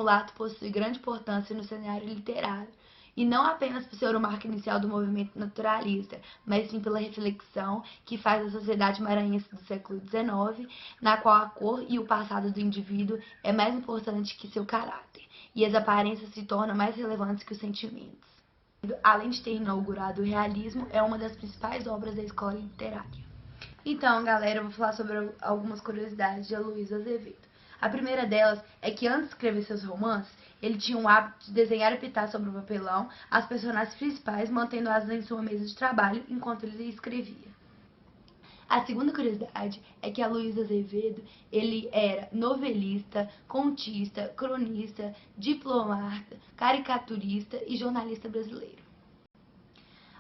Mulato possui grande importância no cenário literário, e não apenas por ser o marco inicial do movimento naturalista, mas sim pela reflexão que faz da sociedade maranhense do século XIX, na qual a cor e o passado do indivíduo é mais importante que seu caráter, e as aparências se tornam mais relevantes que os sentimentos. Além de ter inaugurado o realismo, é uma das principais obras da escola literária. Então, galera, eu vou falar sobre algumas curiosidades de Aloysio Azevedo. A primeira delas é que antes de escrever seus romances, ele tinha o hábito de desenhar e pintar sobre o papelão as personagens principais, mantendo-as em sua mesa de trabalho enquanto ele escrevia. A segunda curiosidade é que Aloysio Azevedo, ele era novelista, contista, cronista, diplomata, caricaturista e jornalista brasileiro.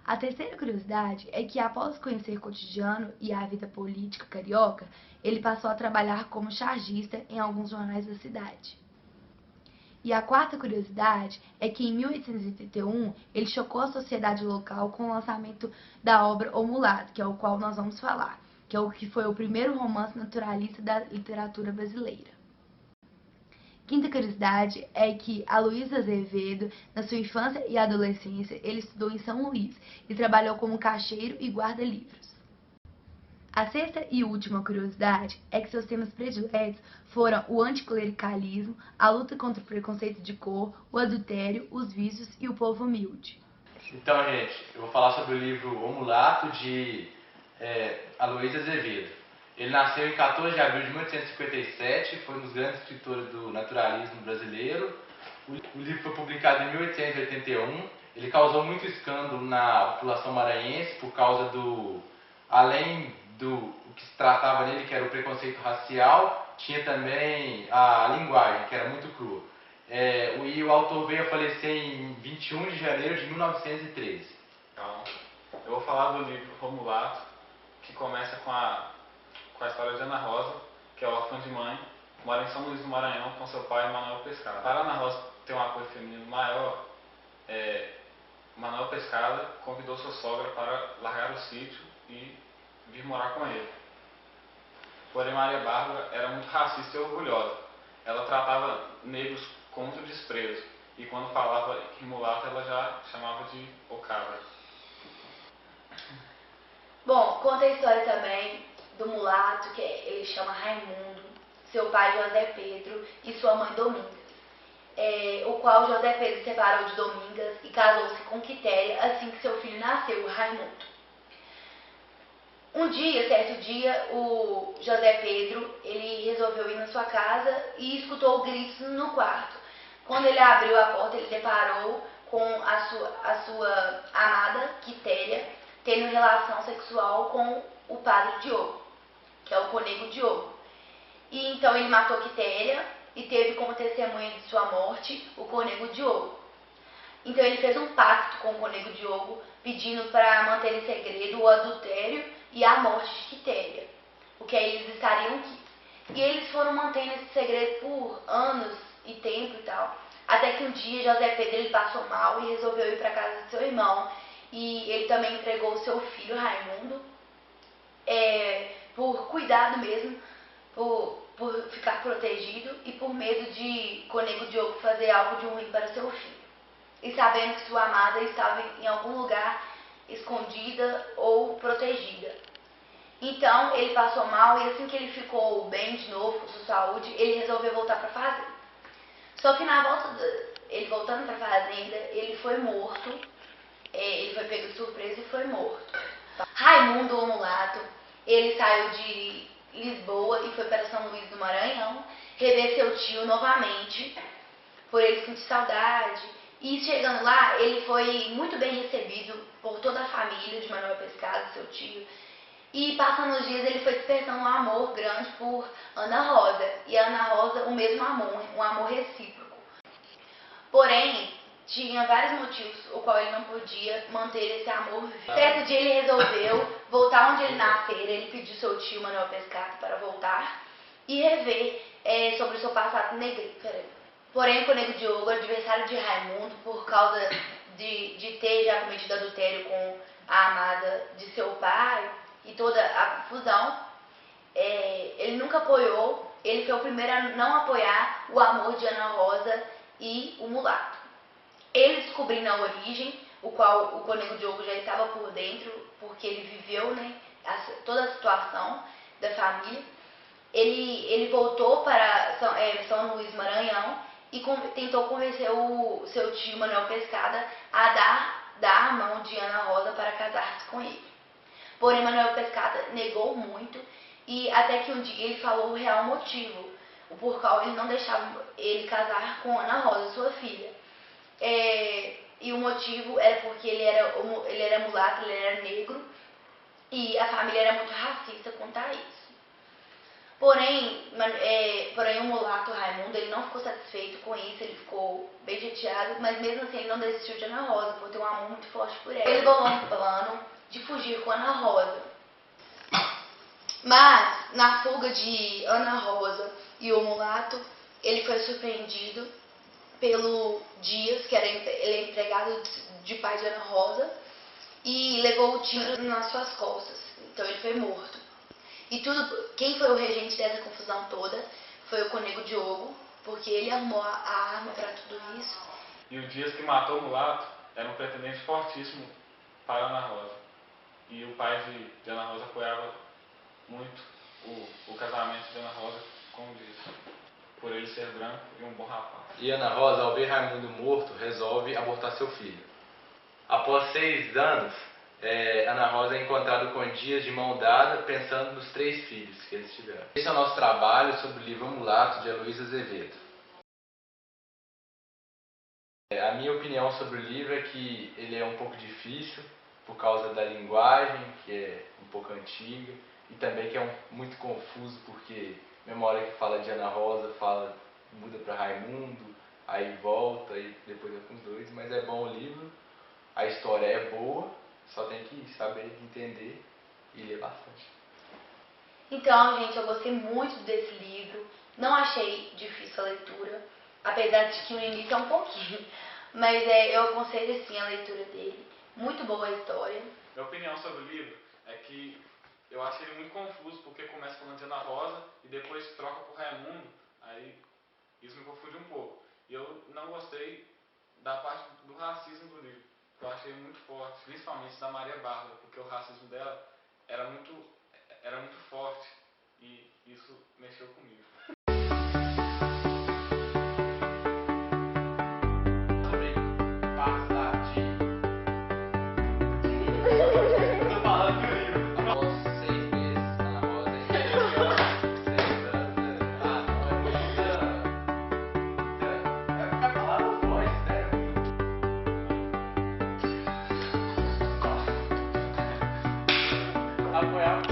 A terceira curiosidade é que, após conhecer o cotidiano e a vida política carioca, ele passou a trabalhar como chargista em alguns jornais da cidade. E a quarta curiosidade é que, em 1881, ele chocou a sociedade local com o lançamento da obra O Mulato, que é o qual nós vamos falar, que é o que foi o primeiro romance naturalista da literatura brasileira. Quinta curiosidade é que Aloysio Azevedo, na sua infância e adolescência, ele estudou em São Luís e trabalhou como caixeiro e guarda-livros. A sexta e última curiosidade é que seus temas prediletos foram o anticlericalismo, a luta contra o preconceito de cor, o adultério, os vícios e o povo humilde. Então, gente, eu vou falar sobre o livro O Mulato, de Aloysio Azevedo. Ele nasceu em 14 de abril de 1857, foi um dos grandes escritores do naturalismo brasileiro. O livro foi publicado em 1881. Ele causou muito escândalo na população maranhense por causa além do que se tratava nele, que era o preconceito racial, tinha também a linguagem, que era muito crua. E o autor veio a falecer em 21 de janeiro de 1913. Então, eu vou falar do livro O Mulato, que começa com a história de Ana Rosa, que é órfã de mãe, mora em São Luís do Maranhão com seu pai, Manuel Pescada. Para Ana Rosa ter um apoio feminino maior, Manuel Pescada convidou sua sogra para largar o sítio e vir morar com ele. Porém, Maria Bárbara era muito racista e orgulhosa. Ela tratava negros com muito desprezo, e quando falava em mulato, ela já chamava de o cabra. Bom, conta a história também do mulato, que ele chama Raimundo, seu pai José Pedro e sua mãe Domingas, o qual José Pedro separou de Domingas e casou-se com Quitéria assim que seu filho nasceu, Raimundo. Certo dia, o José Pedro, ele resolveu ir na sua casa e escutou gritos no quarto. Quando ele abriu a porta, ele deparou com a sua amada, Quitéria, tendo relação sexual com o padre Diogo, que é o Cônego Diogo. E então ele matou Quitéria e teve como testemunha de sua morte o Cônego Diogo. Então ele fez um pacto com o Cônego Diogo, pedindo para manter em segredo o adultério e a morte de Quitéria, o que eles estariam quis. E eles foram mantendo esse segredo por anos e tempo e tal, até que um dia José Pedro ele passou mal e resolveu ir para casa de seu irmão, e ele também entregou o seu filho Raimundo, por cuidado mesmo, por ficar protegido e por medo de Cônego Diogo fazer algo de ruim para seu filho, e sabendo que sua amada estava em algum lugar escondida ou protegida. Então ele passou mal, e assim que ele ficou bem de novo com sua saúde, ele resolveu voltar para a fazenda. Só que na volta ele voltando para a fazenda, ele foi morto, ele foi pego de surpresa e foi morto. Raimundo, o mulato, ele saiu de Lisboa e foi para São Luís do Maranhão rever seu tio novamente, por ele sentir saudade. E chegando lá, ele foi muito bem recebido por toda a família de Manuel Pescada, seu tio. E passando os dias, ele foi despertando um amor grande por Ana Rosa. E a Ana Rosa, o mesmo amor, um amor recíproco. Porém, tinha vários motivos o qual ele não podia manter esse amor vivo. Certo dia ele resolveu voltar onde ele nascera. Ele pediu seu tio Manuel Pescada para voltar e rever sobre o seu passado negreiro. Porém, o Cônego Diogo, adversário de Raimundo, por causa de ter já cometido adultério com a amada de seu pai e toda a confusão, ele nunca apoiou. Ele foi o primeiro a não apoiar o amor de Ana Rosa e o mulato. Ele descobrindo a origem, o qual o Cônego Diogo já estava por dentro, porque ele viveu, né, toda a situação da família. Ele voltou para São Luís Maranhão e tentou convencer o seu tio Manuel Pescada a dar a mão de Ana Rosa para casar-se com ele. Porém, Manuel Pescada negou muito e até que um dia ele falou o real motivo, o por qual ele não deixava ele casar com Ana Rosa, sua filha. E o motivo era porque ele era mulato, ele era negro e a família era muito racista quanto a isso. Porém, o mulato Raimundo ele não ficou satisfeito com isso, ele ficou bem chateado, mas mesmo assim ele não desistiu de Ana Rosa, por ter um amor muito forte por ela. Ele bolou um plano de fugir com Ana Rosa. Mas, na fuga de Ana Rosa e o mulato, ele foi surpreendido pelo Dias, que ele é empregado de pai de Ana Rosa, e levou o tiro nas suas costas. Então ele foi morto. E quem foi o regente dessa confusão toda foi o Cônego Diogo, porque ele armou a arma para tudo isso. E o Dias que matou o mulato era um pretendente fortíssimo para Ana Rosa. E o pai de Ana Rosa apoiava muito o casamento de Ana Rosa com o Dias, por ele ser branco e um bom rapaz. E Ana Rosa, ao ver Raimundo morto, resolve abortar seu filho. Após 6 anos, Ana Rosa é encontrada com Dias de mão dada, pensando nos 3 filhos que eles tiveram. Esse é o nosso trabalho sobre o livro Mulato, de Heloísa Azevedo. A minha opinião sobre o livro é que ele é um pouco difícil, por causa da linguagem, que é um pouco antiga, e também que é muito confuso, porque mesma hora que fala de Ana Rosa, muda para Raimundo, aí volta, e depois é com os 2, mas é bom o livro, a história é boa, só tem que saber entender e ler bastante. Então, gente, eu gostei muito desse livro, não achei difícil a leitura, apesar de que no início é um pouquinho, mas eu aconselho sim a leitura dele. Muito boa a história. Minha opinião sobre o livro é que eu achei ele muito confuso, porque começa falando de Ana Rosa e depois troca por Raimundo, aí isso me confunde um pouco. E eu não gostei da parte do racismo do livro, que eu achei muito forte, principalmente da Maria Bárbara, porque o racismo dela era muito forte e isso mexeu comigo. Apoiar